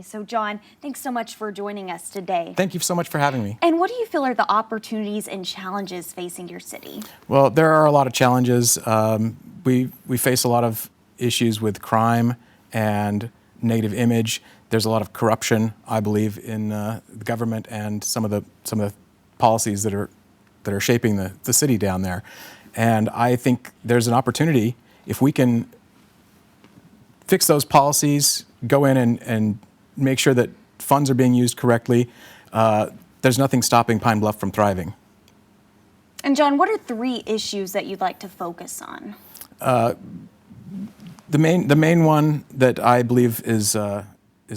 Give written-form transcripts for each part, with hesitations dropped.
So John, thanks so much for joining us today. Thank you so much for having me. And what do you feel are the opportunities and challenges facing your city? Well, there are a lot of challenges. We face a lot of issues with crime and negative image. There's a lot of corruption, I believe, in the government and some of the policies that are shaping the city down there. And I think there's an opportunity if we can fix those policies, go in and make sure that funds are being used correctly. There's nothing stopping Pine Bluff from thriving. And John, what are 3 issues that you'd like to focus on? The main one that I believe is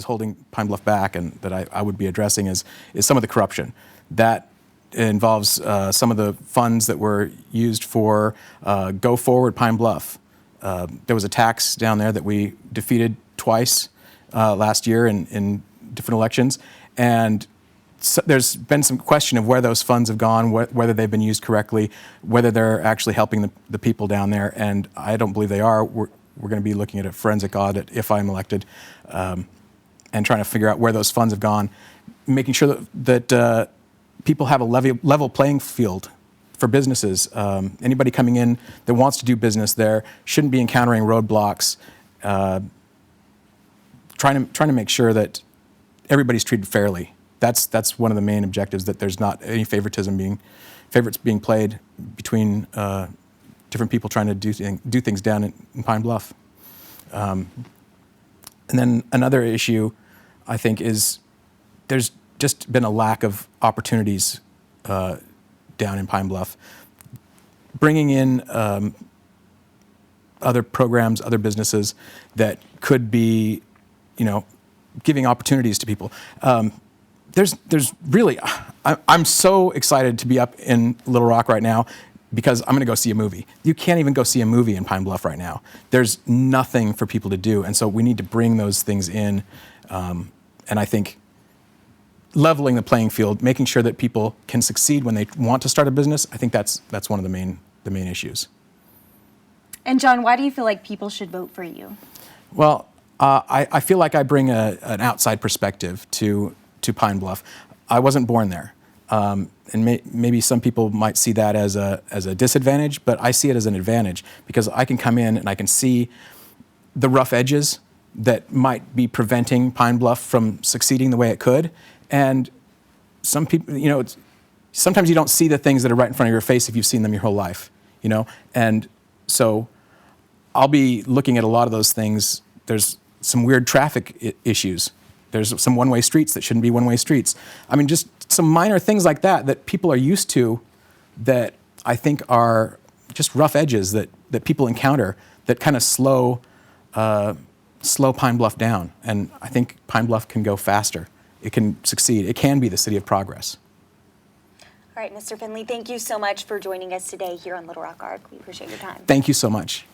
holding Pine Bluff back and that I would be addressing is some of the corruption. That involves some of the funds that were used for Go Forward Pine Bluff. There was a tax down there that we defeated twice last year in different elections, and so there's been some question of where those funds have gone, whether they've been used correctly, whether they're actually helping the people down there, and I don't believe they are. We're going to be looking at a forensic audit if I'm elected, and trying to figure out where those funds have gone, making sure that people have a level playing field for businesses. Anybody coming in that wants to do business there shouldn't be encountering roadblocks. Trying to make sure that everybody's treated fairly. That's one of the main objectives, that there's not any favorites being played between different people trying to do things down in Pine Bluff. And then another issue, I think, is there's just been a lack of opportunities down in Pine Bluff. Bringing in other programs, other businesses that could be, giving opportunities to people. There's really, I'm so excited to be up in Little Rock right now because I'm going to go see a movie. You can't even go see a movie in Pine Bluff right now. There's nothing for people to do, and so we need to bring those things in. And I think leveling the playing field, making sure that people can succeed when they want to start a business, I think that's one of the main issues. And John, why do you feel like people should vote for you? Well, I feel like I bring an outside perspective to Pine Bluff. I wasn't born there, and maybe some people might see that as a disadvantage, but I see it as an advantage because I can come in and I can see the rough edges that might be preventing Pine Bluff from succeeding the way it could. And some people, sometimes you don't see the things that are right in front of your face if you've seen them your whole life, And so I'll be looking at a lot of those things. There's some weird traffic issues. There's some one-way streets that shouldn't be one-way streets. I mean, just some minor things like that people are used to that I think are just rough edges that people encounter that kind of slow Pine Bluff down. And I think Pine Bluff can go faster. It can succeed. It can be the city of progress. All right, Mr. Fenley, thank you so much for joining us today here on Little Rock Arc. We appreciate your time. Thank you so much.